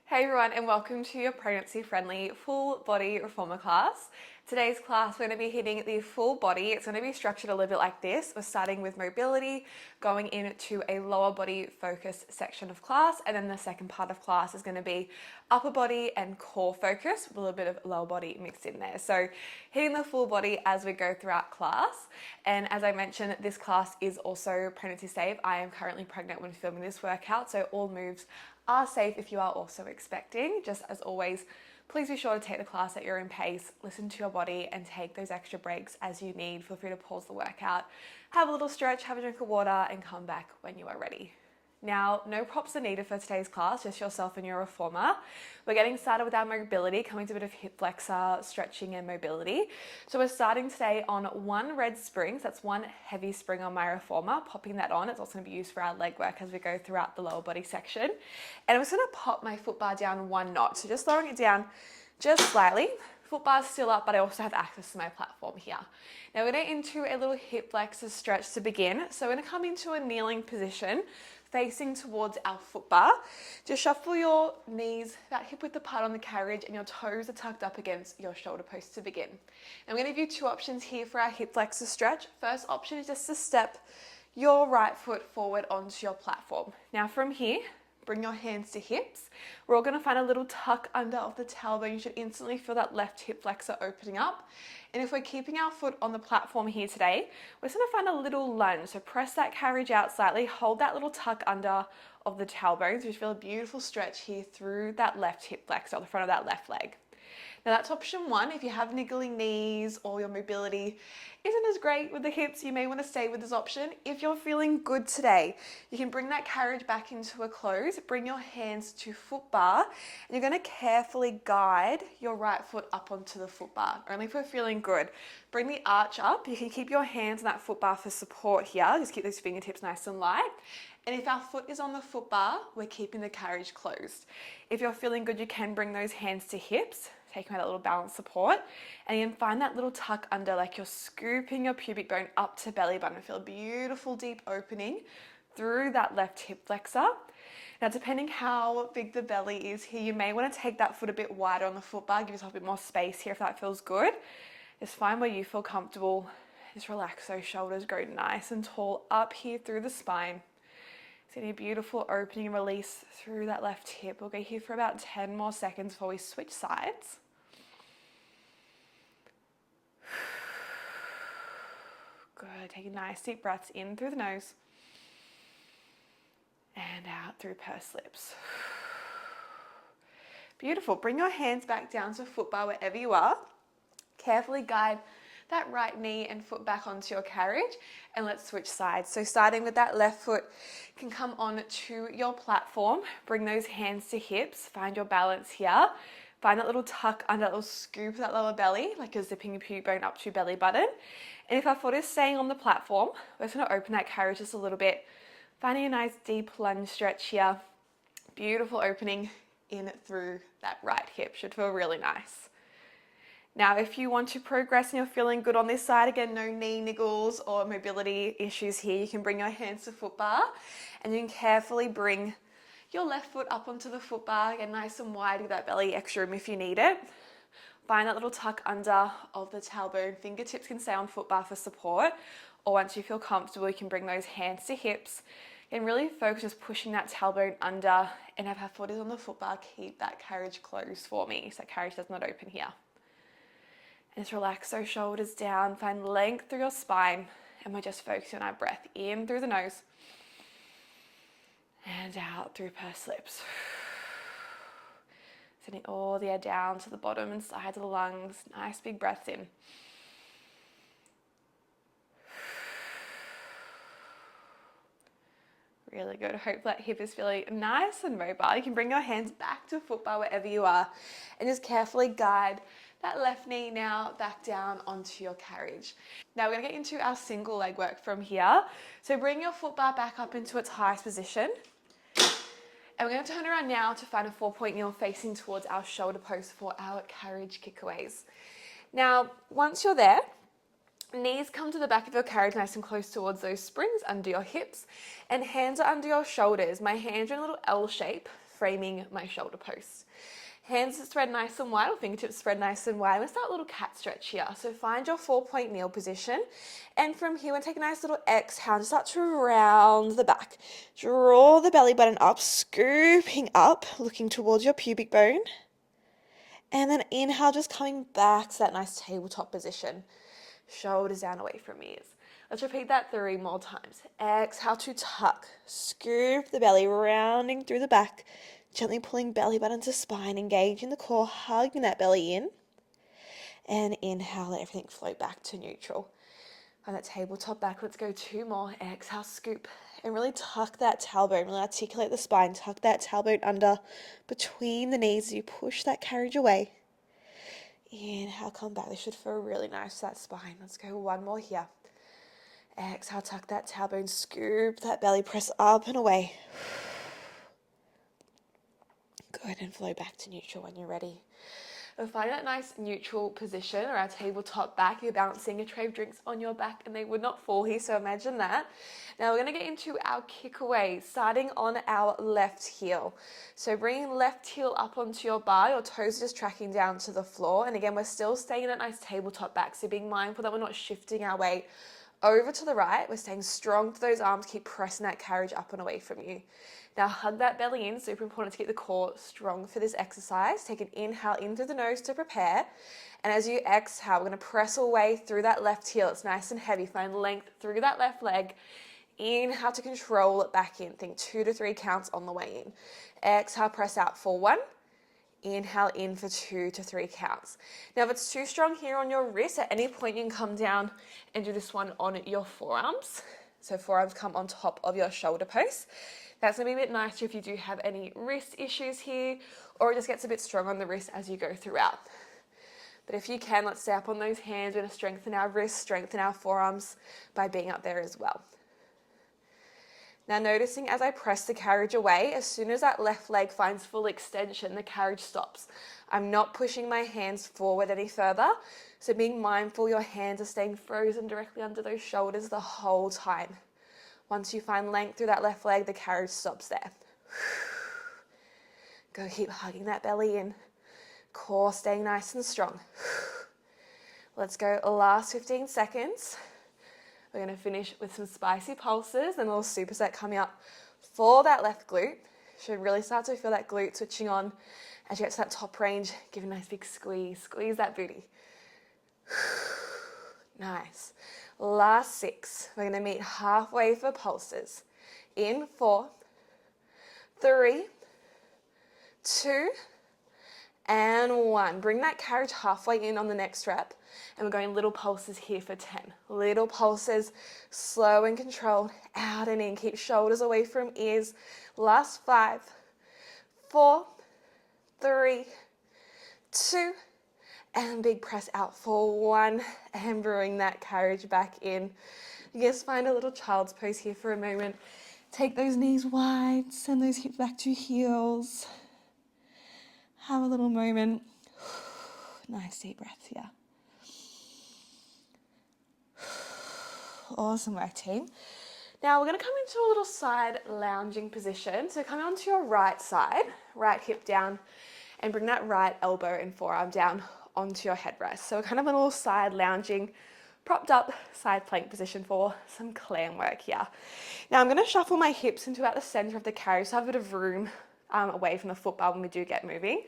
Hey everyone, and welcome to your pregnancy-friendly full body reformer class. Today's class, we're going to be hitting the full body. It's going to be structured a little bit like this. We're starting with mobility, going into a lower body focus section of class, and then the second part of class is going to be upper body and core focus with a little bit of lower body mixed in there. So hitting the full body as we go throughout class. And as I mentioned, this class is also pregnancy safe. I am currently pregnant when filming this workout, so all moves are safe if you are also expecting. Just as always, please be sure to take the class at your own pace, listen to your body, and take those extra breaks as you need. Feel free to pause the workout, have a little stretch, have a drink of water, and come back when you are ready. Now, no props are needed for today's class, just yourself and your reformer. We're getting started with our mobility, coming to a bit of hip flexor, stretching and mobility. So we're starting today on one red spring, so that's one heavy spring on my reformer, popping that on. It's also going to be used for our leg work as we go throughout the lower body section. And I'm just going to pop my foot bar down one notch, so just lowering it down just slightly. Foot bar's still up, but I also have access to my platform here. Now we're going to into a little hip flexor stretch to begin. So we're going to come into a kneeling position, facing towards our foot bar. Just shuffle your knees about hip width apart on the carriage and your toes are tucked up against your shoulder post to begin. I'm going to give you two options here for our hip flexor stretch. First option is just to step your right foot forward onto your platform. Now from here, bring your hands to hips. We're all going to find a little tuck under of the tailbone. You should instantly feel that left hip flexor opening up. And if we're keeping our foot on the platform here today, we're just going to find a little lunge. So press that carriage out slightly, hold that little tuck under of the tailbone. So you feel a beautiful stretch here through that left hip flexor, the front of that left leg. Now that's option one. If you have niggling knees or your mobility isn't as great with the hips, you may want to stay with this option. If you're feeling good today, you can bring that carriage back into a close, bring your hands to foot bar, and you're going to carefully guide your right foot up onto the foot bar, only if we're feeling good. Bring the arch up. You can keep your hands on that foot bar for support here. Just keep those fingertips nice and light. And if our foot is on the foot bar, we're keeping the carriage closed. If you're feeling good, you can bring those hands to hips, taking away that little balance support, and you can find that little tuck under, like you're scooping your pubic bone up to belly button. Feel a beautiful deep opening through that left hip flexor. Now, depending how big the belly is here, you may want to take that foot a bit wider on the foot bar, give yourself a bit more space here if that feels good. Just find where you feel comfortable. Just relax those shoulders, go nice and tall up here through the spine. Getting a beautiful opening and release through that left hip. We'll go here for about 10 more seconds before we switch sides. Good. Taking nice deep breaths in through the nose and out through pursed lips. Beautiful. Bring your hands back down to foot bar wherever you are. Carefully guide that right knee and foot back onto your carriage, and let's switch sides. So starting with that left foot can come on to your platform, bring those hands to hips, find your balance here, find that little tuck under, that little scoop of that lower belly, like you're zipping your pubic bone up to your belly button. And if our foot is staying on the platform, we're just going to open that carriage just a little bit, finding a nice deep lunge stretch here. Beautiful opening in through that right hip, should feel really nice. Now, if you want to progress and you're feeling good on this side, again, no knee niggles or mobility issues here, you can bring your hands to foot bar and you can carefully bring your left foot up onto the foot bar, again, nice and wide with that belly extra room if you need it. Find that little tuck under of the tailbone. Fingertips can stay on foot bar for support, or once you feel comfortable, you can bring those hands to hips and really focus just pushing that tailbone under, and if our foot is on the foot bar, keep that carriage closed for me so that carriage does not open here. And just relax those shoulders down, find length through your spine, and we're just focusing on our breath in through the nose and out through pursed lips. Sending all the air down to the bottom and sides of the lungs. Nice big breaths in. Really good. Hope that hip is feeling nice and mobile. You can bring your hands back to foot bar wherever you are and just carefully guide that left knee now back down onto your carriage. Now we're going to get into our single leg work from here. So bring your foot bar back up into its highest position. And we're going to turn around now to find a 4-point kneel facing towards our shoulder post for our carriage kickaways. Now, once you're there, knees come to the back of your carriage nice and close towards those springs under your hips, and hands are under your shoulders. My hands are in a little L shape, framing my shoulder post. Hands spread nice and wide, or fingertips spread nice and wide. I'm gonna start a little cat stretch here. So find your 4-point kneel position. And from here, we're gonna take a nice little exhale and start to round the back. Draw the belly button up, scooping up, looking towards your pubic bone. And then inhale, just coming back to that nice tabletop position. Shoulders down away from ears. Let's repeat that 3 more times. Exhale to tuck. Scoop the belly, rounding through the back. Gently pulling belly button to spine, engaging the core, hugging that belly in. And inhale, let everything float back to neutral. Find that tabletop back. Let's go 2 more. Exhale, scoop. And really tuck that tailbone. Really articulate the spine. Tuck that tailbone under between the knees as you push that carriage away. Inhale, come back. This should feel really nice, that spine. Let's go 1 more here. Exhale, tuck that tailbone. Scoop that belly. Press up and away. Good, and flow back to neutral when you're ready. We'll find that nice neutral position, or our tabletop back. You're balancing a tray of drinks on your back and they would not fall here, so imagine that. Now we're going to get into our kick away, starting on our left heel. So bringing left heel up onto your bar, your toes are just tracking down to the floor. And again, we're still staying in that nice tabletop back, so being mindful that we're not shifting our weight over to the right. We're staying strong to those arms, keep pressing that carriage up and away from you. Now hug that belly in, super important to keep the core strong for this exercise. Take an inhale in through the nose to prepare. And as you exhale, we're going to press away through that left heel. It's nice and heavy. Find length through that left leg. Inhale to control it back in. Think 2 to 3 counts on the way in. Exhale, press out for 1. Inhale in for 2 to 3 counts. Now if it's too strong here on your wrist, at any point you can come down and do this one on your forearms. So forearms come on top of your shoulder post. That's going to be a bit nicer if you do have any wrist issues here, or it just gets a bit strong on the wrist as you go throughout. But if you can, let's stay up on those hands. We're going to strengthen our wrists, strengthen our forearms by being up there as well. Now noticing as I press the carriage away, as soon as that left leg finds full extension, the carriage stops. I'm not pushing my hands forward any further. So being mindful, your hands are staying frozen directly under those shoulders the whole time. Once you find length through that left leg, the carriage stops there. Go, keep hugging that belly in. Core staying nice and strong. Let's go last 15 seconds. We're going to finish with some spicy pulses and a little superset coming up for that left glute. Should really start to feel that glute switching on as you get to that top range. Give a nice big squeeze. Squeeze that booty. Nice. Last 6. We're going to meet halfway for pulses. In 4, 3, 2, and 1. Bring that carriage halfway in on the next rep. And we're going little pulses here for 10. Little pulses, slow and controlled, out and in. Keep shoulders away from ears. Last 5, 4, 3, 2, and big press out for 1, and bring that carriage back in. You just find a little child's pose here for a moment. Take those knees wide, send those hips back to heels. Have a little moment. Nice deep breath here. Awesome work, team. Now we're going to come into a little side lounging position. So come onto your right side, right hip down, and bring that right elbow and forearm down onto your headrest. So we're kind of in a little side lounging, propped up side plank position for some clam work here. Now I'm going to shuffle my hips into about the center of the carriage so I have a bit of room away from the foot bar when we do get moving.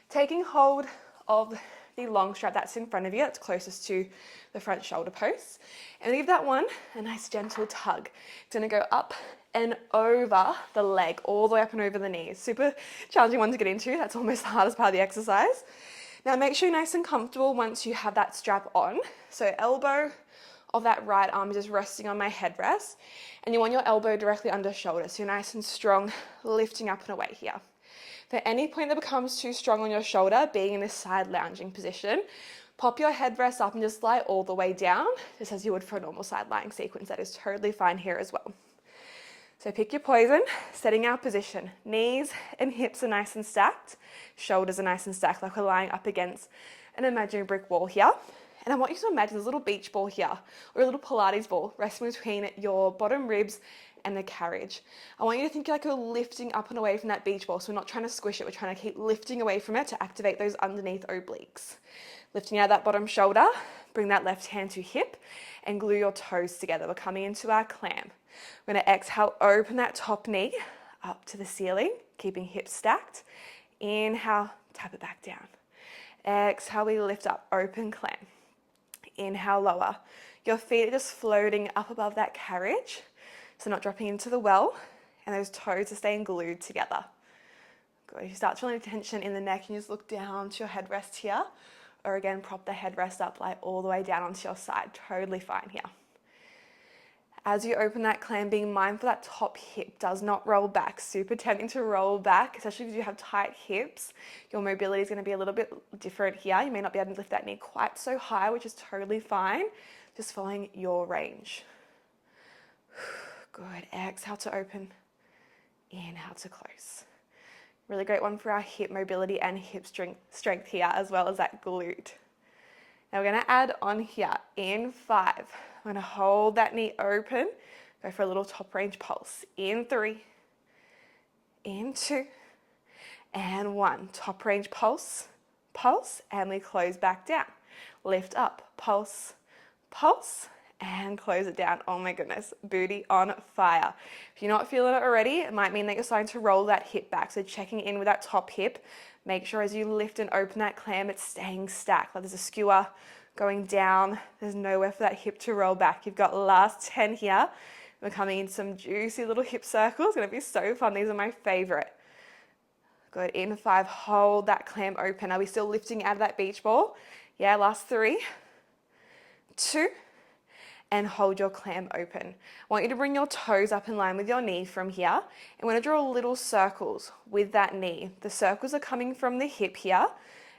Taking hold of the long strap that's in front of you, that's closest to the front shoulder post, and give that one a nice gentle tug. It's going to go up and over the leg, all the way up and over the knees. Super challenging one to get into. That's almost the hardest part of the exercise. Now make sure you're nice and comfortable once you have that strap on. So elbow of that right arm is just resting on my headrest, and you want your elbow directly under shoulder, so you're nice and strong, lifting up and away here. If at any point that becomes too strong on your shoulder, being in this side lounging position, pop your headrest up and just lie all the way down, just as you would for a normal side lying sequence. That is totally fine here as well. So pick your poison, setting our position. Knees and hips are nice and stacked. Shoulders are nice and stacked, like we're lying up against an imaginary brick wall here. And I want you to imagine there's a little beach ball here, or a little Pilates ball resting between your bottom ribs and the carriage. I want you to think like you're lifting up and away from that beach ball. So we're not trying to squish it. We're trying to keep lifting away from it to activate those underneath obliques. Lifting out that bottom shoulder, bring that left hand to hip and glue your toes together. We're coming into our clam. We're going to exhale, open that top knee up to the ceiling, keeping hips stacked. Inhale, tap it back down. Exhale, we lift up, open clam. Inhale, lower. Your feet are just floating up above that carriage, so not dropping into the well, and those toes are staying glued together. Good. If you start feeling tension in the neck, you just look down to your headrest here, or again, prop the headrest up, lie all the way down onto your side. Totally fine here. As you open that clam, being mindful that top hip does not roll back. Super tempting to roll back, especially if you have tight hips. Your mobility is going to be a little bit different here. You may not be able to lift that knee quite so high, which is totally fine. Just following your range. Good. Exhale to open. Inhale to close. Really great one for our hip mobility and hip strength here, as well as that glute. Now we're going to add on here in 5. I'm going to hold that knee open. Go for a little top range pulse. In 3, in 2, and 1. Top range pulse, pulse, and we close back down. Lift up, pulse, pulse, and close it down. Oh my goodness, booty on fire. If you're not feeling it already, it might mean that you're starting to roll that hip back. So checking in with that top hip. Make sure as you lift and open that clam, it's staying stacked. Like there's a skewer going down. There's nowhere for that hip to roll back. You've got last 10 here. We're coming in some juicy little hip circles. Gonna be so fun. These are my favorite. Good. In 5, hold that clam open. Are we still lifting out of that beach ball? Yeah, last 3, 2, and hold your clam open. I want you to bring your toes up in line with your knee from here. And we're gonna draw little circles with that knee. The circles are coming from the hip here.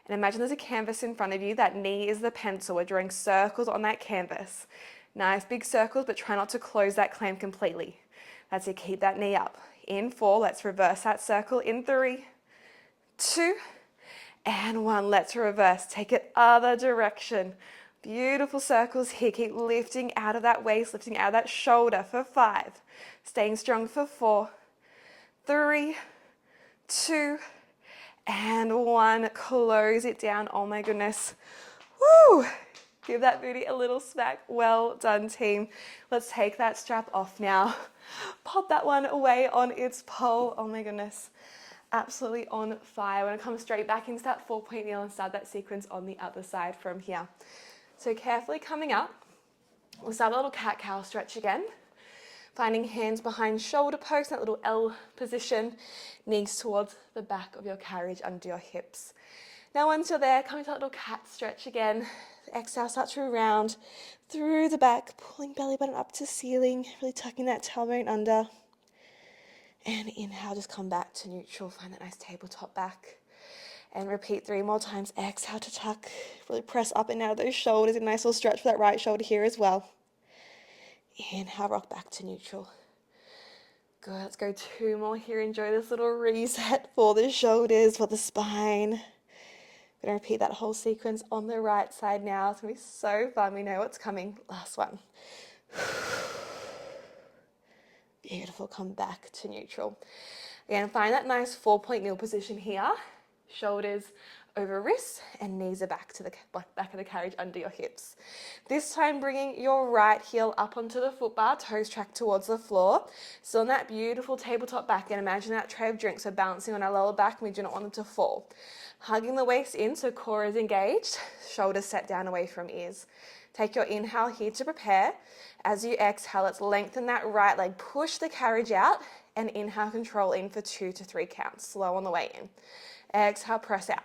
And imagine there's a canvas in front of you. That knee is the pencil. We're drawing circles on that canvas. Nice big circles, but try not to close that clam completely. That's it, keep that knee up. In 4, let's reverse that circle. In 3, 2, and 1. Let's reverse, take it other direction. Beautiful circles here. Keep lifting out of that waist, lifting out of that shoulder for 5. Staying strong for 4, 3, 2, and 1. Close it down. Oh my goodness. Woo! Give that booty a little smack. Well done, team. Let's take that strap off now. Pop that one away on its pole. Oh my goodness. Absolutely on fire. We're going to come straight back into that 4-point kneel and start that sequence on the other side from here. So carefully coming up, we'll start a little cat-cow stretch again. Finding hands behind shoulder posts, that little L position, knees towards the back of your carriage under your hips. Now once you're there, come into that little cat stretch again. Exhale, start to round through the back, pulling belly button up to ceiling, really tucking that tailbone under. And inhale, just come back to neutral, find that nice tabletop back. And repeat 3 more times. Exhale to tuck. Really press up and out of those shoulders. A nice little stretch for that right shoulder here as well. Inhale, rock back to neutral. Good. Let's go 2 more here. Enjoy this little reset for the shoulders, for the spine. We're going to repeat that whole sequence on the right side now. It's going to be so fun. We know what's coming. Last one. Beautiful. Come back to neutral. Again, find that nice 4-point kneel position here. Shoulders over wrists and knees are back to the back of the carriage under your hips. This time bringing your right heel up onto the foot bar, toes track towards the floor. Still in that beautiful tabletop back, and imagine that tray of drinks are balancing on our lower back and we do not want them to fall. Hugging the waist in so core is engaged, shoulders set down away from ears. Take your inhale here to prepare. As you exhale, let's lengthen that right leg, push the carriage out, and inhale, control in for 2 to 3 counts, slow on the way in. Exhale, press out.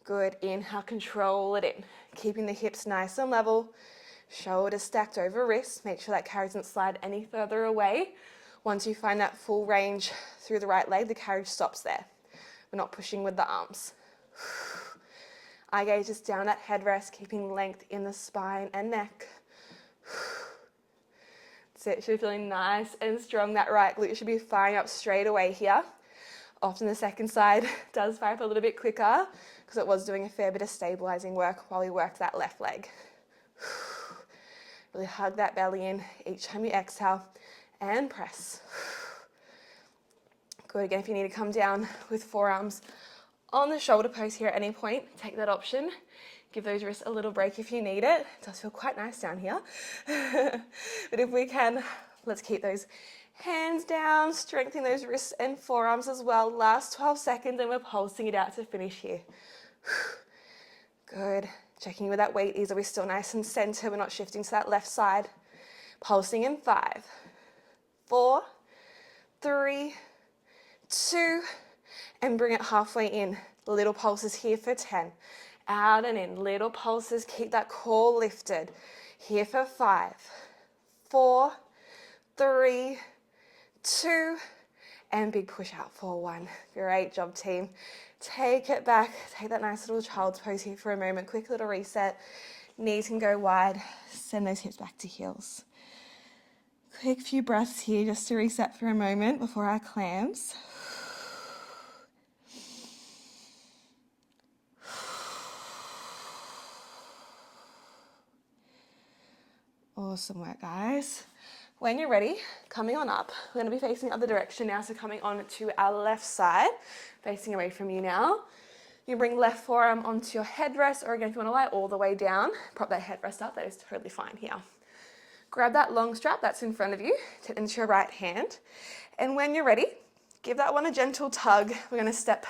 Good. Inhale, control it in. Keeping the hips nice and level. Shoulders stacked over wrists. Make sure that carriage doesn't slide any further away. Once you find that full range through the right leg, the carriage stops there. We're not pushing with the arms. Eye gaze is down that headrest, keeping length in the spine and neck. That's it. Should be feeling nice and strong. That right glute should be firing up straight away here. Often the second side does fire up a little bit quicker because it was doing a fair bit of stabilizing work while we worked that left leg. Really hug that belly in each time you exhale and press. Good. Again, if you need to come down with forearms on the shoulder pose here at any point, take that option. Give those wrists a little break if you need it. It does feel quite nice down here. But if we can, let's keep those hands down, strengthen those wrists and forearms as well. Last 12 seconds and we're pulsing it out to finish here. Good. Checking where that weight is. Are we still nice and centered? We're not shifting to that left side. Pulsing in 5, 4, 3, 2, and bring it halfway in. Little pulses here for 10. Out and in, little pulses. Keep that core lifted. Here for 5, 4, 3, 2, and big push out for 1. Great job, team. Take it back. Take that nice little child's pose here for a moment. Quick little reset. Knees can go wide. Send those hips back to heels. Quick few breaths here just to reset for a moment before our clams. Awesome work, guys. When you're ready, coming on up, we're going to be facing the other direction now, so coming on to our left side, facing away from you now. You bring left forearm onto your headrest, or again, if you want to lie all the way down, prop that headrest up, that is totally fine here. Grab that long strap that's in front of you, take it into your right hand, and when you're ready, give that one a gentle tug. We're going to step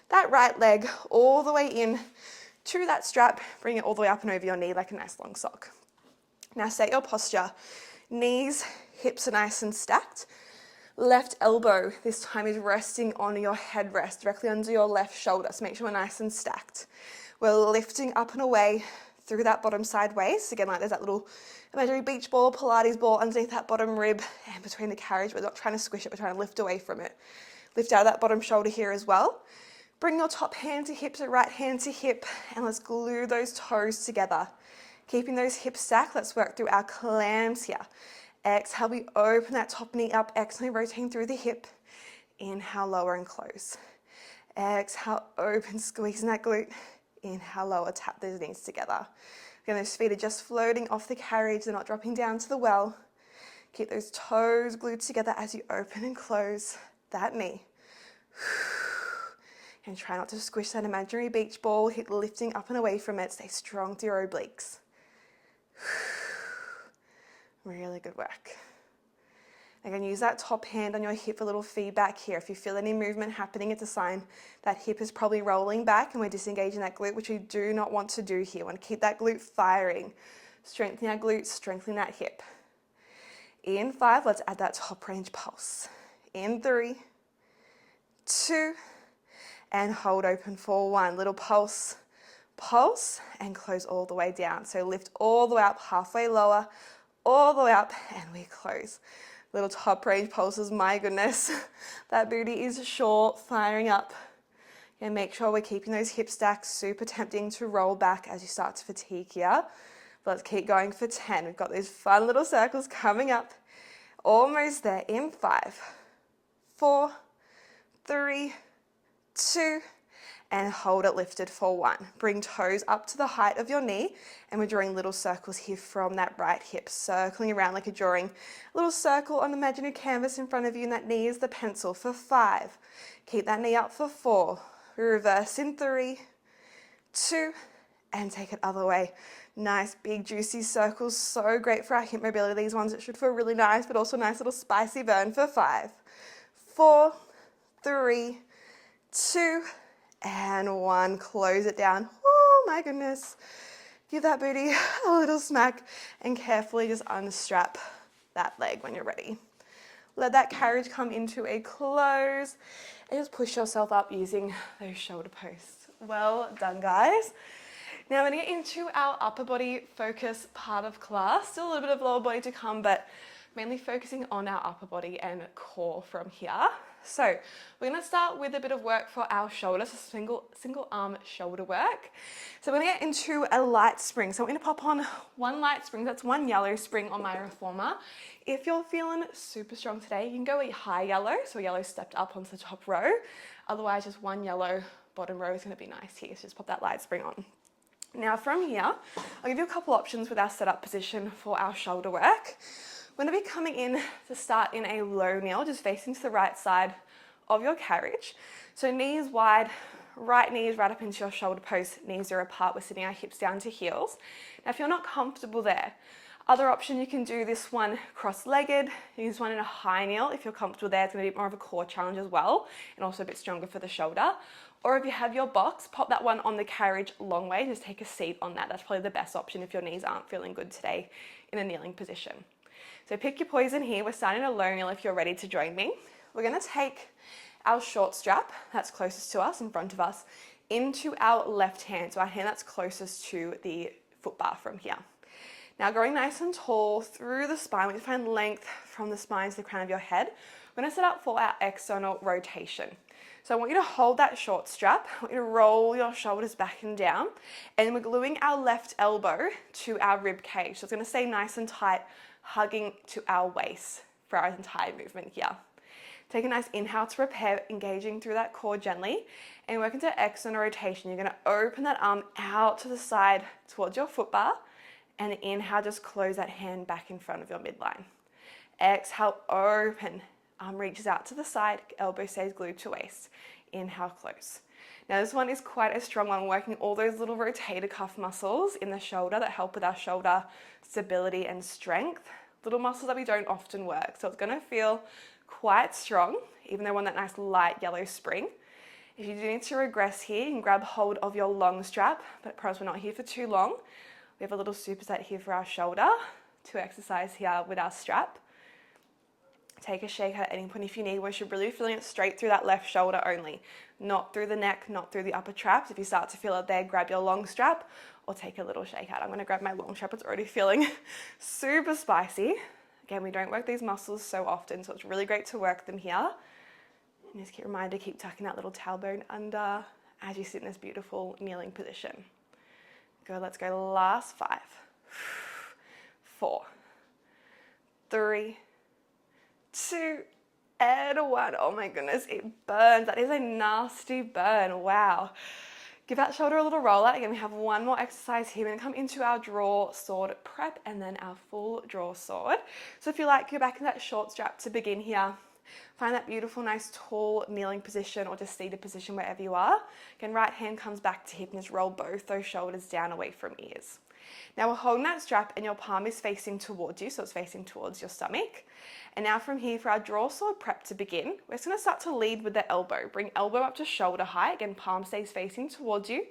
that right leg all the way in to that strap, bring it all the way up and over your knee like a nice long sock. Now set your posture. Knees, hips are nice and stacked. Left elbow this time is resting on your headrest, directly under your left shoulder. So make sure we're nice and stacked. We're lifting up and away through that bottom side waist. Again, like there's that little imaginary beach ball, Pilates ball underneath that bottom rib and between the carriage. We're not trying to squish it, we're trying to lift away from it. Lift out of that bottom shoulder here as well. Bring your top hand to hip, so right hand to hip, and let's glue those toes together. Keeping those hips stacked, let's work through our clams here. Exhale, we open that top knee up. Exhale, rotating through the hip. Inhale, lower and close. Exhale, open, squeezing that glute. Inhale, lower, tap those knees together. Again, those feet are just floating off the carriage. They're not dropping down to the well. Keep those toes glued together as you open and close that knee. And try not to squish that imaginary beach ball. Hip lifting up and away from it. Stay strong through your obliques. Really good work. Again, use that top hand on your hip for a little feedback here. If you feel any movement happening, it's a sign that hip is probably rolling back and we're disengaging that glute, which we do not want to do here. We want to keep that glute firing. Strengthen our glutes, strengthen that hip. In 5, let's add that top range pulse. In 3, 2, and hold open for 1. Little pulse, pulse, and close all the way down. So lift all the way up, halfway lower, all the way up, and we close. Little top range pulses, my goodness. That booty is short, firing up. And make sure we're keeping those hip stacks, super tempting to roll back as you start to fatigue here. But let's keep going for 10. We've got those fun little circles coming up. Almost there in 5, 4, 3, 2, and hold it lifted for 1. Bring toes up to the height of your knee, and we're drawing little circles here from that right hip, circling around like you're drawing a little circle on the imaginary canvas in front of you, and that knee is the pencil for 5. Keep that knee up for 4. We reverse in 3, 2, and take it other way. Nice big juicy circles, so great for our hip mobility. These ones that should feel really nice, but also nice little spicy burn for 5, 4, 3, 2, and 1. Close it down. Oh my goodness. Give that booty a little smack and carefully just unstrap that leg when you're ready. Let that carriage come into a close and just push yourself up using those shoulder posts. Well done, guys. Now we're going to get into our upper body focus part of class. Still a little bit of lower body to come, but mainly focusing on our upper body and core from here. So we're going to start with a bit of work for our shoulders, so single arm shoulder work. So we're going to get into a light spring. So we're going to pop on one light spring. That's one yellow spring on my reformer. If you're feeling super strong today, you can go a high yellow, so yellow stepped up onto the top row. Otherwise, just one yellow bottom row is going to be nice here. So just pop that light spring on. Now from here, I'll give you a couple options with our setup position for our shoulder work. We're going to be coming in to start in a low kneel, just facing to the right side of your carriage. So knees wide, right knees right up into your shoulder post, knees are apart. We're sitting our hips down to heels. Now, if you're not comfortable there, other option, you can do this one cross-legged. You can do this one in a high kneel. If you're comfortable there, it's going to be more of a core challenge as well, and also a bit stronger for the shoulder. Or if you have your box, pop that one on the carriage long way. Just take a seat on that. That's probably the best option if your knees aren't feeling good today in a kneeling position. So pick your poison here. We're starting a low kneel if you're ready to join me. We're going to take our short strap that's closest to us, in front of us, into our left hand. So our hand that's closest to the foot bar from here. Now, going nice and tall through the spine, we can find length from the spine to the crown of your head. We're going to set up for our external rotation. So I want you to hold that short strap. I want you to roll your shoulders back and down. And we're gluing our left elbow to our rib cage. So it's going to stay nice and tight, hugging to our waist for our entire movement here. Take a nice inhale to prepare, engaging through that core gently. And work into external rotation. You're going to open that arm out to the side towards your foot bar. And inhale, just close that hand back in front of your midline. Exhale, open. Arm reaches out to the side, elbow stays glued to waist. Inhale, close. Now this one is quite a strong one, working all those little rotator cuff muscles in the shoulder that help with our shoulder stability and strength. Little muscles that we don't often work. So it's gonna feel quite strong, even though we're on that nice light yellow spring. If you do need to regress here, you can grab hold of your long strap, but promise we're not here for too long. We have a little superset here for our shoulder to exercise here with our strap. Take a shake at any point if you need. We should really be feeling it straight through that left shoulder only, not through the neck, not through the upper traps. If you start to feel it there, grab your long strap or take a little shake out. I'm going to grab my long strap. It's already feeling super spicy. Again, we don't work these muscles so often, so it's really great to work them here. And just keep reminded to keep tucking that little tailbone under as you sit in this beautiful kneeling position. Good, let's go. Last 5, 4, 3, 2, and 1. Oh my goodness, it burns. That is a nasty burn. Wow. Give that shoulder a little roll out. Again, we have one more exercise here. We're going to come into our draw sword prep and then our full draw sword. So if you like, go back in that short strap to begin here. Find that beautiful, nice, tall kneeling position or just seated position wherever you are. Again, right hand comes back to hip and just roll both those shoulders down away from ears. Now we're holding that strap and your palm is facing towards you, so it's facing towards your stomach. And now from here, for our draw sword prep to begin, we're just going to start to lead with the elbow. Bring elbow up to shoulder height. Again, palm stays facing towards you.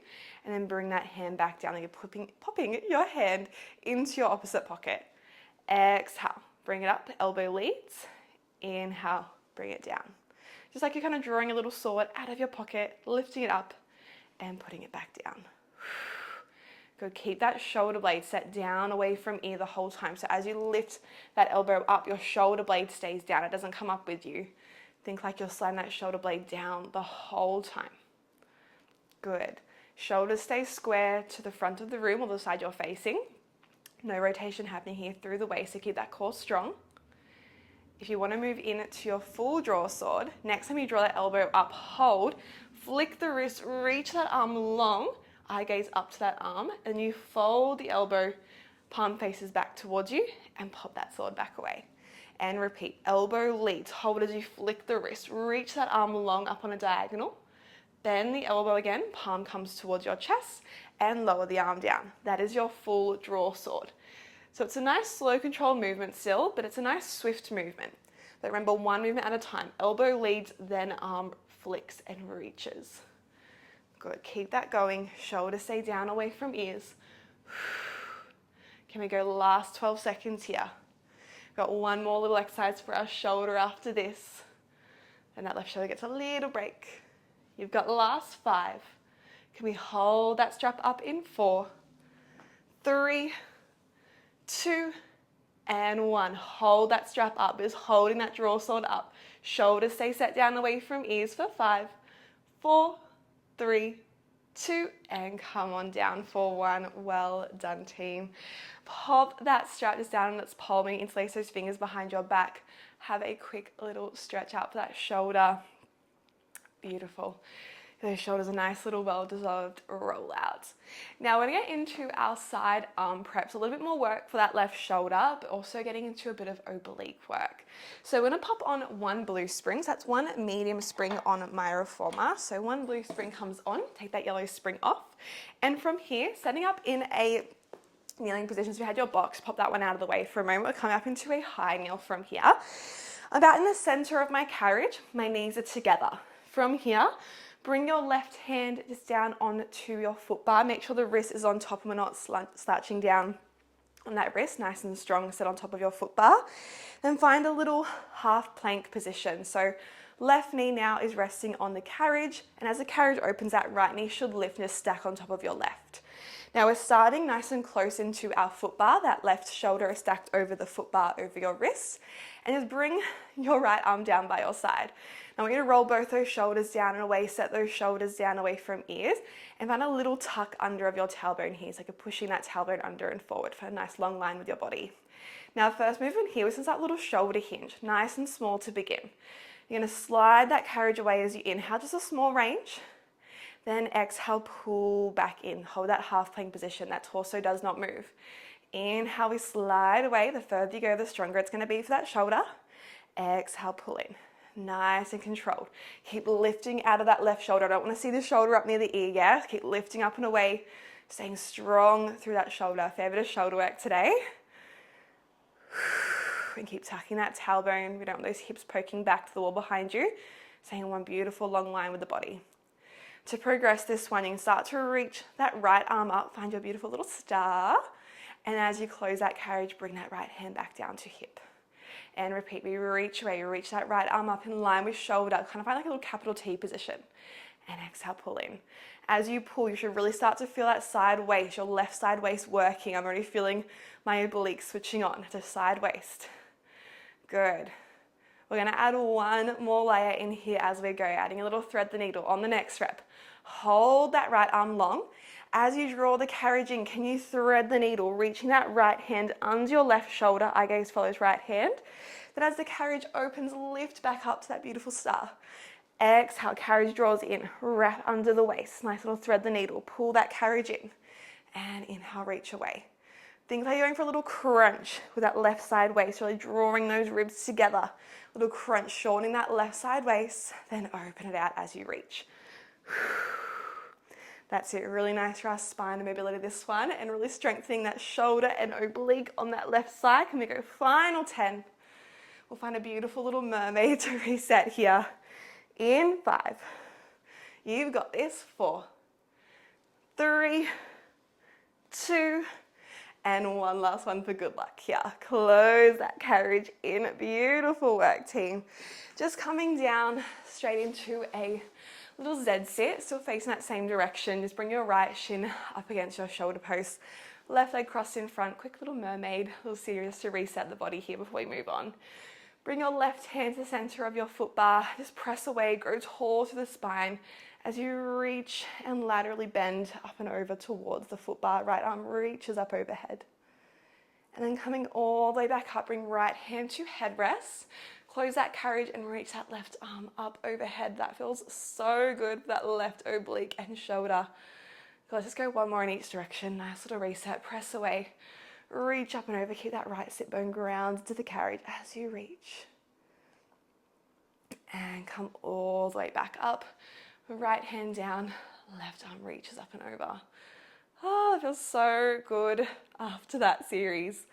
And then bring that hand back down and you're popping your hand into your opposite pocket. Exhale, bring it up, elbow leads. Inhale, bring it down. Just like you're kind of drawing a little sword out of your pocket, lifting it up and putting it back down. Good, keep that shoulder blade set down away from ear the whole time. So as you lift that elbow up, your shoulder blade stays down. It doesn't come up with you. Think like you're sliding that shoulder blade down the whole time. Good. Shoulders stay square to the front of the room or the side you're facing. No rotation happening here through the waist, so keep that core strong. If you want to move in to your full draw sword, next time you draw that elbow up, hold, flick the wrist, reach that arm long, eye gaze up to that arm, and you fold the elbow, palm faces back towards you, and pop that sword back away. And repeat, elbow leads, hold as you flick the wrist, reach that arm long up on a diagonal, bend the elbow again, palm comes towards your chest, and lower the arm down. That is your full draw sword. So it's a nice slow control movement still, but it's a nice swift movement. But remember, one movement at a time. Elbow leads, then arm flicks and reaches. Good, keep that going. Shoulders stay down away from ears. Can we go last 12 seconds here? Got one more little exercise for our shoulder after this. And that left shoulder gets a little break. You've got the last 5. Can we hold that strap up in 4, 3, 2, and 1. Hold that strap up. Just holding that draw sword up. Shoulders stay set down away from ears for 5, 4, 3, 2, and come on down for 1. Well done, team. Pop that strap just down and let's palming, interlace those fingers behind your back. Have a quick little stretch out for that shoulder. Beautiful. Those shoulders a nice little well-deserved roll out. Now we're going to get into our side arm preps, a little bit more work for that left shoulder, but also getting into a bit of oblique work. So we're going to pop on one blue spring. So that's one medium spring on my reformer. So one blue spring comes on, take that yellow spring off. And from here, setting up in a kneeling position. So if you had your box, pop that one out of the way for a moment. We're coming up into a high kneel from here. About in the center of my carriage, my knees are together. From here, bring your left hand just down onto your foot bar. Make sure the wrist is on top and we're not slouching down on that wrist, nice and strong, set on top of your foot bar. Then find a little half plank position. So left knee now is resting on the carriage, and as the carriage opens, that right knee should lift and just stack on top of your left. Now we're starting nice and close into our foot bar. That left shoulder is stacked over the foot bar over your wrist, and just bring your right arm down by your side. Now we're going to roll both those shoulders down and away, set those shoulders down away from ears, and find a little tuck under of your tailbone here. So you're pushing that tailbone under and forward for a nice long line with your body. Now first movement here is that little shoulder hinge, nice and small to begin. You're going to slide that carriage away as you inhale, just a small range. Then exhale, pull back in. Hold that half plank position. That torso does not move. Inhale, we slide away. The further you go, the stronger it's going to be for that shoulder. Exhale, pull in. Nice and controlled. Keep lifting out of that left shoulder. I don't want to see the shoulder up near the ear, yeah? Keep lifting up and away, staying strong through that shoulder. Fair bit of shoulder work today. And keep tucking that tailbone. We don't want those hips poking back to the wall behind you. Staying in one beautiful long line with the body. To progress this one, you can start to reach that right arm up, find your beautiful little star. And as you close that carriage, bring that right hand back down to hip. And repeat, we reach away, you reach that right arm up in line with shoulder, kind of find like a little capital T position. And exhale, pull in. As you pull, you should really start to feel that side waist, your left side waist working. I'm already feeling my oblique switching on to side waist. Good. We're going to add one more layer in here as we go, adding a little thread the needle on the next rep. Hold that right arm long. As you draw the carriage in, can you thread the needle, reaching that right hand under your left shoulder, eye gaze follows right hand. Then as the carriage opens, lift back up to that beautiful star. Exhale, carriage draws in, wrap under the waist. Nice little thread the needle, pull that carriage in. And inhale, reach away. Think like you're going for a little crunch with that left side waist, really drawing those ribs together. Little crunch, shortening that left side waist, then open it out as you reach. That's it, really nice for our spine and mobility this one, and really strengthening that shoulder and oblique on that left side. Can we go final 10? We'll find a beautiful little mermaid to reset here. In 5, you've got this. 4, 3, 2, and one last one for good luck here. Close that carriage in. Beautiful work, team. Just coming down straight into a little Z sit, still facing that same direction. Just bring your right shin up against your shoulder post. Left leg crossed in front. Quick little mermaid. A little series to reset the body here before we move on. Bring your left hand to the center of your foot bar. Just press away, grow tall to the spine. As you reach and laterally bend up and over towards the foot bar, right arm reaches up overhead. And then coming all the way back up, bring right hand to headrest. Close that carriage and reach that left arm up overhead. That feels so good for that left oblique and shoulder. Let's just go one more in each direction. Nice little reset, press away. Reach up and over, keep that right sit bone grounded to the carriage as you reach. And come all the way back up. Right hand down, left arm reaches up and over. Oh, it feels so good after that series.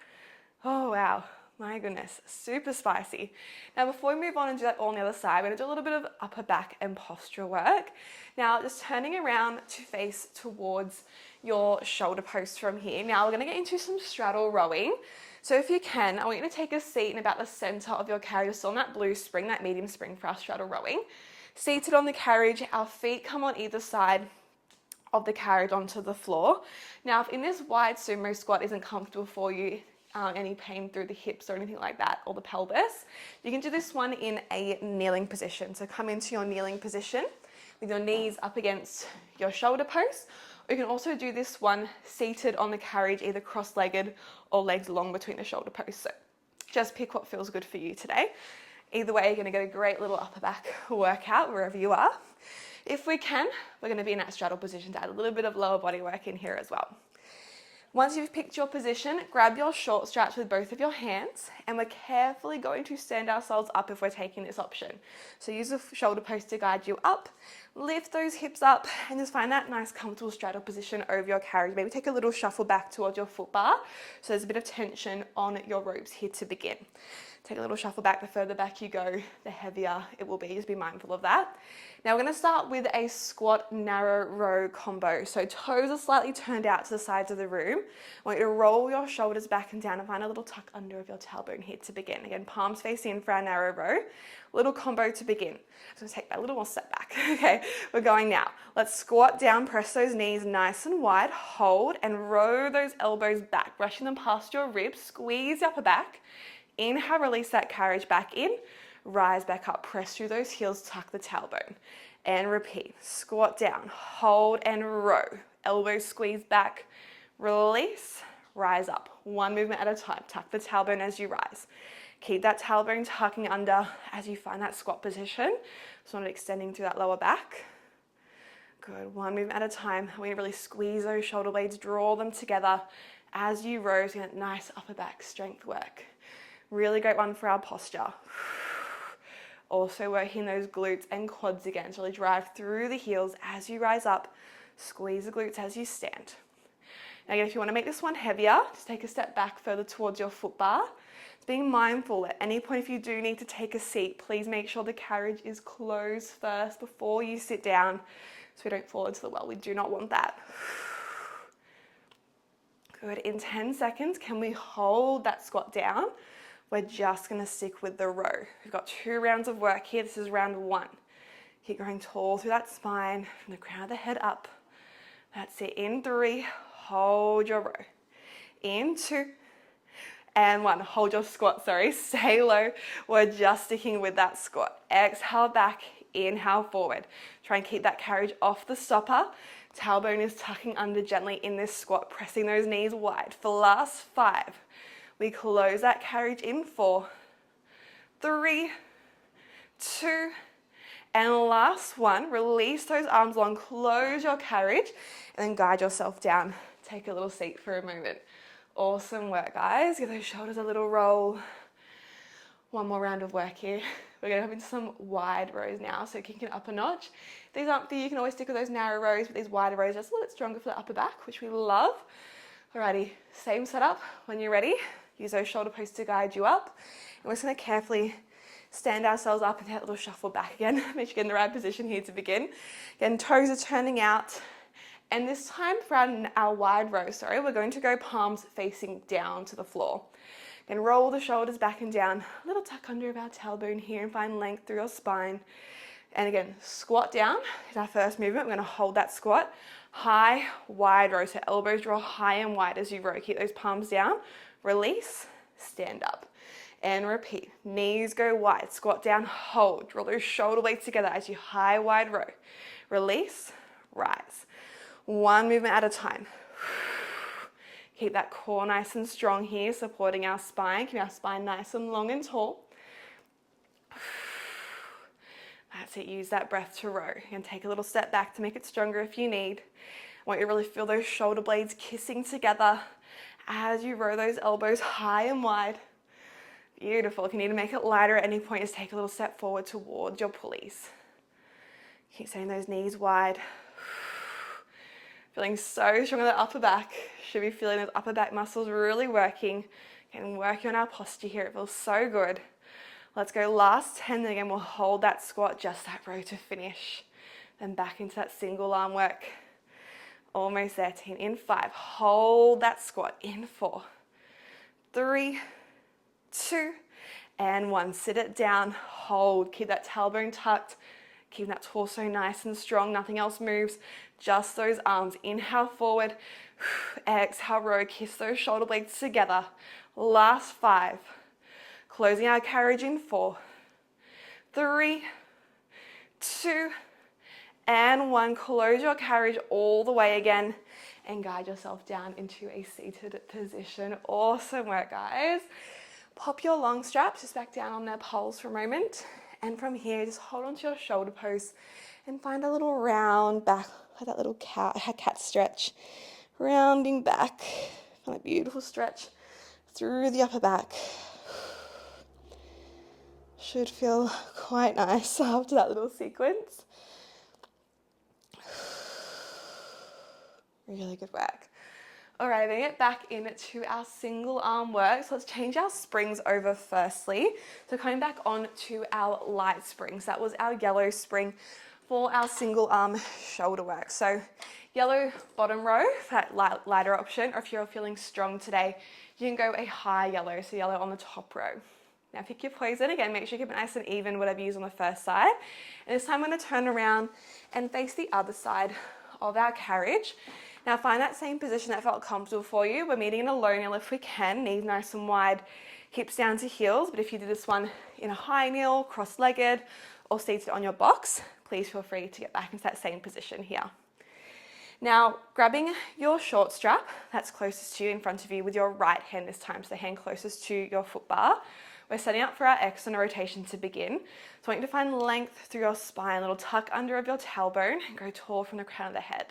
Oh, wow. My goodness, super spicy. Now, before we move on and do that all on the other side, we're going to do a little bit of upper back and posture work. Now, just turning around to face towards your shoulder post from here. Now, we're going to get into some straddle rowing. So if you can, I want you to take a seat in about the center of your carriage, still on that blue spring, that medium spring for our straddle rowing. Seated on the carriage, our feet come on either side of the carriage onto the floor. Now, if in this wide sumo squat isn't comfortable for you, any pain through the hips or anything like that, or the pelvis, you can do this one in a kneeling position. So come into your kneeling position with your knees up against your shoulder post. Or you can also do this one seated on the carriage, either cross-legged or legs long between the shoulder posts. So just pick what feels good for you today. Either way, you're going to get a great little upper back workout wherever you are. If we can, we're going to be in that straddle position to add a little bit of lower body work in here as well. Once you've picked your position, grab your short straps with both of your hands, and we're carefully going to stand ourselves up if we're taking this option. So use the shoulder post to guide you up, lift those hips up, and just find that nice comfortable straddle position over your carriage. Maybe take a little shuffle back towards your foot bar, so there's a bit of tension on your ropes here to begin. Take a little shuffle back. The further back you go, the heavier it will be. Just be mindful of that. Now we're going to start with a squat narrow row combo. So toes are slightly turned out to the sides of the room. I want you to roll your shoulders back and down and find a little tuck under of your tailbone here to begin. Again, palms face in for our narrow row. Little combo to begin. I'm going to take that a little more step back. Okay, we're going now. Let's squat down, press those knees nice and wide, hold and row those elbows back, brushing them past your ribs, squeeze the upper back. Inhale, release that carriage back in, rise back up, press through those heels, tuck the tailbone, and repeat. Squat down, hold and row, elbows squeeze back, release, rise up. One movement at a time, tuck the tailbone as you rise. Keep that tailbone tucking under as you find that squat position, so not extending through that lower back. Good, one movement at a time. We're gonna really squeeze those shoulder blades, draw them together as you row, so get nice upper back strength work. Really great one for our posture. Also working those glutes and quads again. So really drive through the heels as you rise up. Squeeze the glutes as you stand. Now again, if you want to make this one heavier, just take a step back further towards your foot bar. Just being mindful at any point if you do need to take a seat, please make sure the carriage is closed first before you sit down so we don't fall into the well. We do not want that. Good. In 10 seconds, can we hold that squat down? We're just going to stick with the row. We've got 2 rounds of work here. This is round 1. Keep going tall through that spine, from the crown of the head up. That's it. In 3, hold your row. In 2, and 1. Hold your squat, sorry. Stay low. We're just sticking with that squat. Exhale back, inhale forward. Try and keep that carriage off the stopper. Tailbone is tucking under gently in this squat, pressing those knees wide. For last 5. We close that carriage in 4, 3, 2, and last 1. Release those arms long, close your carriage, and then guide yourself down. Take a little seat for a moment. Awesome work, guys. Give those shoulders a little roll. One more round of work here. We're going to have into some wide rows now, so kick it up a notch. If these aren't for you, you can always stick with those narrow rows, but these wider rows are just a little bit stronger for the upper back, which we love. Alrighty, same setup. When you're ready, use those shoulder posts to guide you up. And we're just going to carefully stand ourselves up and take a little shuffle back again. Make sure you get in the right position here to begin. Again, toes are turning out. And this time for our wide row, we're going to go palms facing down to the floor. Again, roll the shoulders back and down. A little tuck under of our tailbone here and find length through your spine. And again, squat down is our first movement. We're going to hold that squat. High, wide row. So elbows draw high and wide as you row. Keep those palms down. Release, stand up, and repeat. Knees go wide, squat down, hold. Draw those shoulder blades together as you high, wide row. Release, rise. 1 movement at a time. Keep that core nice and strong here, supporting our spine. Keep our spine nice and long and tall. That's it, use that breath to row. And take a little step back to make it stronger if you need. I want you to really feel those shoulder blades kissing together as you row those elbows high and wide. Beautiful. If you need to make it lighter at any point, just take a little step forward towards your pulleys. Keep setting those knees wide. Feeling so strong in the upper back. Should be feeling those upper back muscles really working. And working on our posture here. It feels so good. Let's go last 10. Then again, we'll hold that squat, just that row to finish. Then back into that single arm work. Almost there, team. In 5, hold that squat. In 4, 3, 2, and 1. Sit it down, hold. Keep that tailbone tucked. Keep that torso nice and strong. Nothing else moves. Just those arms. Inhale forward. Exhale, row. Kiss those shoulder blades together. Last 5. Closing our carriage in 4, 3, 2, and 1. Close your carriage all the way again and guide yourself down into a seated position. Awesome work, guys. Pop your long straps just back down on their poles for a moment. And from here, just hold onto your shoulder posts And find a little round back, like that little cat stretch. Rounding back. Find a beautiful stretch through the upper back. Should feel quite nice after that little sequence. Really good work. All right, bring it back into our single arm work. So let's change our springs over firstly. So coming back on to our light springs. That was our yellow spring for our single arm shoulder work. So yellow bottom row, that lighter option, or if you're feeling strong today, you can go a high yellow, so yellow on the top row. Now pick your poison. Again, make sure you keep it nice and even, whatever you use on the first side. And this time I'm going to turn around and face the other side of our carriage. Now find that same position that felt comfortable for you. We're meeting in a low kneel if we can, knees nice and wide, hips down to heels. But if you did this one in a high kneel, cross-legged, or seated on your box, please feel free to get back into that same position here. Now, grabbing your short strap that's closest to you in front of you with your right hand this time, so the hand closest to your foot bar. We're setting up for our external rotation to begin. So I want you to find length through your spine, a little tuck under of your tailbone, and go tall from the crown of the head.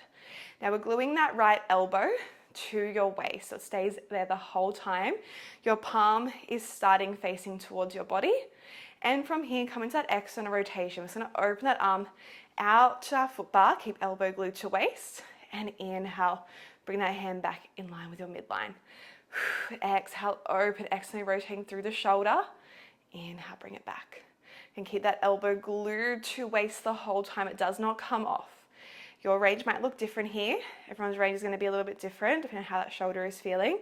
Now we're gluing that right elbow to your waist, so it stays there the whole time. Your palm is starting facing towards your body. And from here, come into that external rotation. We're just going to open that arm out to our foot bar, keep elbow glued to waist, and inhale, bring that hand back in line with your midline. Exhale, open, externally rotating through the shoulder. Inhale, bring it back. And keep that elbow glued to waist the whole time. It does not come off. Your range might look different here. Everyone's range is going to be a little bit different depending on how that shoulder is feeling.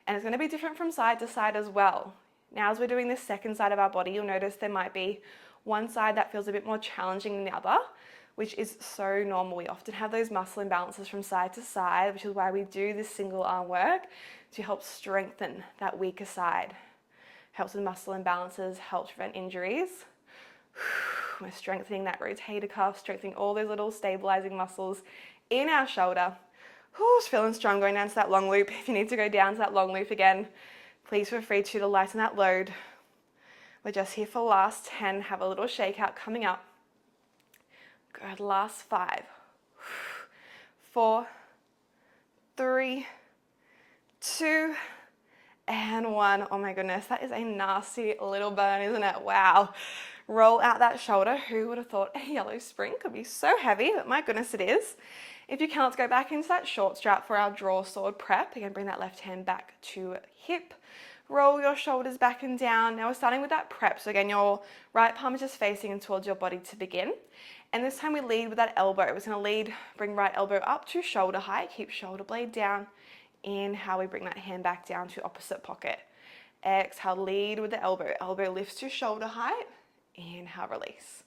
And it's going to be different from side to side as well. Now, as we're doing this second side of our body, you'll notice there might be one side that feels a bit more challenging than the other, which is so normal. We often have those muscle imbalances from side to side, which is why we do this single arm work to help strengthen that weaker side. Helps with muscle imbalances, helps prevent injuries. We're strengthening that rotator cuff, strengthening all those little stabilizing muscles in our shoulder. Just feeling strong going down to that long loop. If you need to go down to that long loop again, please feel free to lighten that load. We're just here for last 10. Have a little shakeout coming up. Good, last 5, 4, 3, 2, and 1. Oh my goodness, that is a nasty little burn, isn't it? Wow. Roll out that shoulder. Who would have thought a yellow spring could be so heavy? But my goodness, it is. If you can, let's go back into that short strap for our draw sword prep. Again, bring that left hand back to hip. Roll your shoulders back and down. Now we're starting with that prep. So again, your right palm is just facing towards your body to begin. And this time we lead with that elbow. We're just going to lead, bring right elbow up to shoulder height. Keep shoulder blade down. Inhale, we bring that hand back down to opposite pocket. Exhale, lead with the elbow. Elbow lifts to shoulder height. Inhale, release.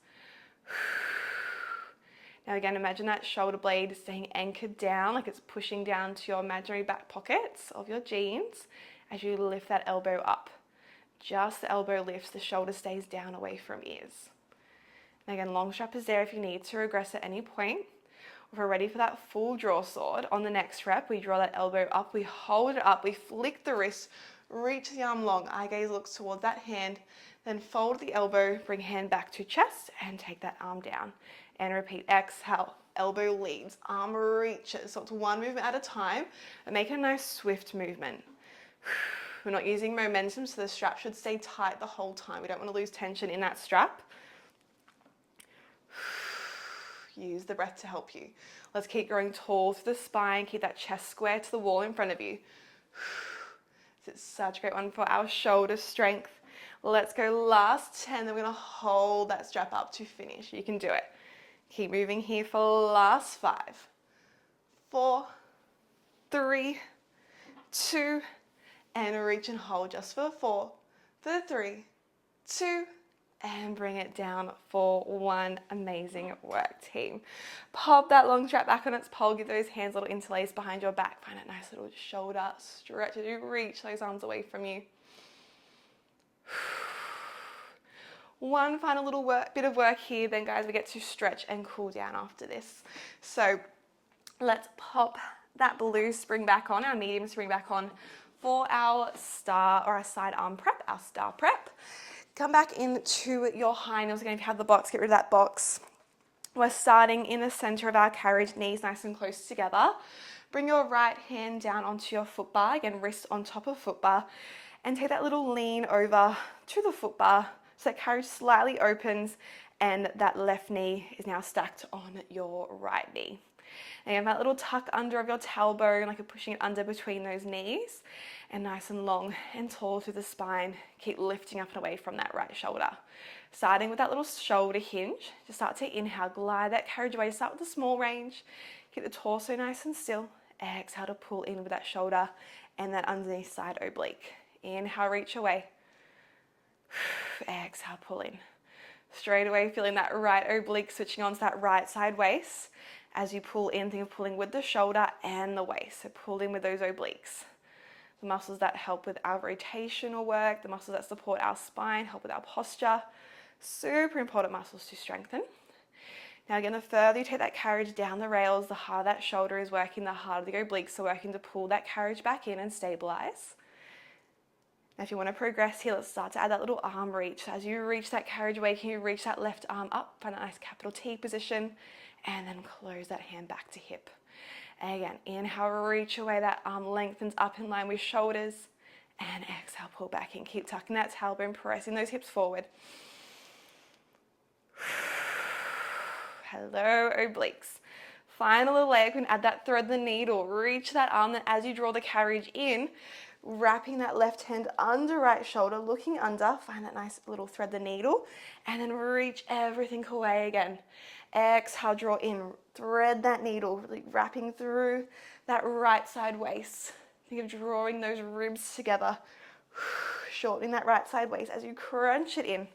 Now again, imagine that shoulder blade staying anchored down, like it's pushing down to your imaginary back pockets of your jeans as you lift that elbow up. Just the elbow lifts, the shoulder stays down away from ears. And again, long strap is there if you need to regress at any point. If we're ready for that full draw sword, on the next rep, we draw that elbow up, we hold it up, we flick the wrist, reach the arm long, eye gaze looks towards that hand, then fold the elbow, bring hand back to chest, and take that arm down. And repeat, exhale, elbow leads, arm reaches. So it's one movement at a time, and make a nice swift movement. We're not using momentum, so the strap should stay tight the whole time. We don't want to lose tension in that strap. Use the breath to help you. Let's keep growing tall through the spine, keep that chest square to the wall in front of you. It's such a great one for our shoulder strength. Let's go last 10, then we're going to hold that strap up to finish. You can do it. Keep moving here for last 5, 4, 3, 2, and reach and hold just for 4, for 3, 2, and bring it down for 1. Amazing work, team. Pop that long strap back on its pole. Give those hands a little interlace behind your back. Find that nice little shoulder stretch as you reach those arms away from you. One final little bit of work here, then guys, we get to stretch and cool down after this. So let's pop that blue spring back on, our medium spring back on for our star or our side arm prep, our star prep. Come back into your high heels again. If you have the box, get rid of that box. We're starting in the center of our carriage, knees nice and close together. Bring your right hand down onto your foot bar, again, wrist on top of foot bar, and take that little lean over to the foot bar so that carriage slightly opens and that left knee is now stacked on your right knee. And that little tuck under of your tailbone, like you're pushing it under between those knees, and nice and long and tall through the spine. Keep lifting up and away from that right shoulder. Starting with that little shoulder hinge, just start to inhale, glide that carriage away. Start with a small range. Keep the torso nice and still. Exhale to pull in with that shoulder and that underneath side oblique. Inhale, reach away. Exhale, pull in. Straight away, feeling that right oblique switching on to that right side waist. As you pull in, think of pulling with the shoulder and the waist. So pull in with those obliques. The muscles that help with our rotational work, the muscles that support our spine, help with our posture. Super important muscles to strengthen. Now again, the further you take that carriage down the rails, the harder that shoulder is working, the harder the obliques are working to pull that carriage back in and stabilize. Now if you want to progress here, let's start to add that little arm reach. So as you reach that carriage away, can you reach that left arm up, find a nice capital T position, and then close that hand back to hip. And again, inhale, reach away, that arm lengthens up in line with shoulders, and exhale, pull back in. Keep tucking that tailbone, pressing those hips forward. Hello, obliques. Final leg, we can add that thread the needle. Reach that arm, then as you draw the carriage in, wrapping that left hand under right shoulder, looking under, find that nice little thread the needle, and then reach everything away again. Exhale, draw in, thread that needle, really wrapping through that right side waist. Think of drawing those ribs together, shortening that right side waist as you crunch it in.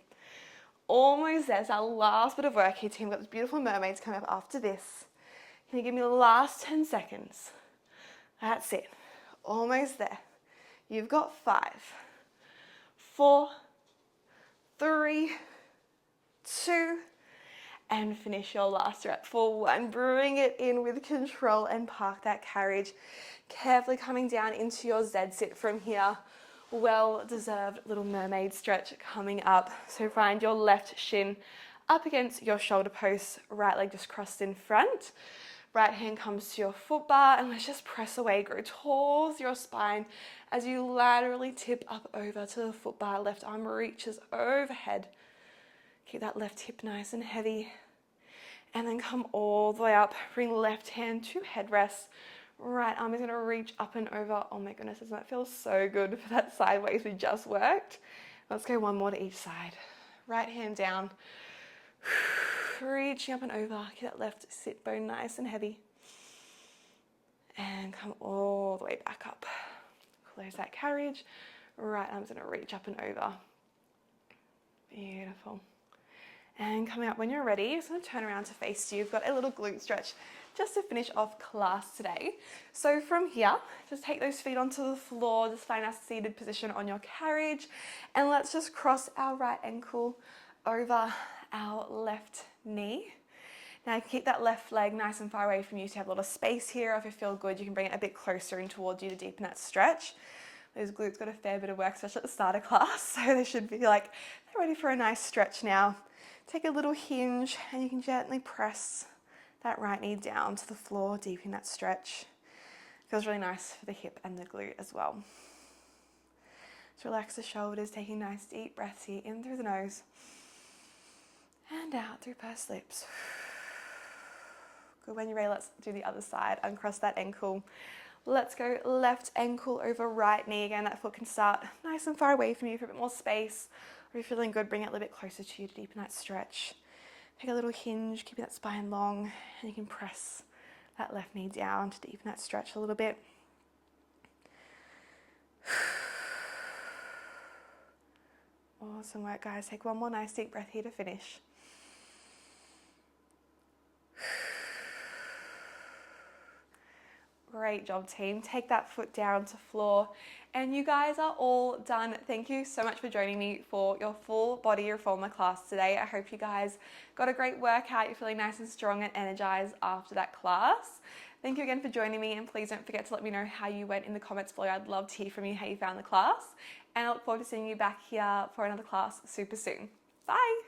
Almost there. It's our last bit of work here, team. We've got these beautiful mermaids coming up after this. Can you give me the last 10 seconds? That's it. Almost there. You've got 5, 4, 3, 2, and finish your last rep for 1. Bring it in with control and park that carriage. Carefully coming down into your Z sit from here. Well-deserved little mermaid stretch coming up. So find your left shin up against your shoulder post, right leg just crossed in front. Right hand comes to your foot bar, and let's just press away, grow towards your spine as you laterally tip up over to the foot bar. Left arm reaches overhead. Keep that left hip nice and heavy. And then come all the way up. Bring left hand to headrest. Right arm is going to reach up and over. Oh my goodness, doesn't that feel so good for that sideways we just worked? Let's go one more to each side. Right hand down. Reaching up and over. Keep that left sit bone nice and heavy. And come all the way back up. Close that carriage. Right arm's going to reach up and over. Beautiful. And coming up when you're ready, just going to turn around to face you. You've got a little glute stretch just to finish off class today. So from here, just take those feet onto the floor, just find a seated position on your carriage, and let's just cross our right ankle over our left knee. Now you can keep that left leg nice and far away from you to have a lot of space here. If you feel good, you can bring it a bit closer in towards you to deepen that stretch. Those glutes got a fair bit of work, especially at the start of class, so they should be like, they're ready for a nice stretch now. Take a little hinge and you can gently press that right knee down to the floor, deepening that stretch. Feels really nice for the hip and the glute as well. Just relax the shoulders, taking nice deep breaths here, in through the nose and out through pursed lips. Good, when you're ready, let's do the other side. Uncross that ankle. Let's go left ankle over right knee. Again, that foot can start nice and far away from you for a bit more space. Or if you're feeling good, bring it a little bit closer to you to deepen that stretch. Take a little hinge, keeping that spine long, and you can press that left knee down to deepen that stretch a little bit. Awesome work, guys. Take one more nice deep breath here to finish. Great job, team. Take that foot down to floor. And you guys are all done. Thank you so much for joining me for your full body reformer class today. I hope you guys got a great workout. You're feeling nice and strong and energized after that class. Thank you again for joining me, and please don't forget to let me know how you went in the comments below. I'd love to hear from you how you found the class. And I look forward to seeing you back here for another class super soon. Bye.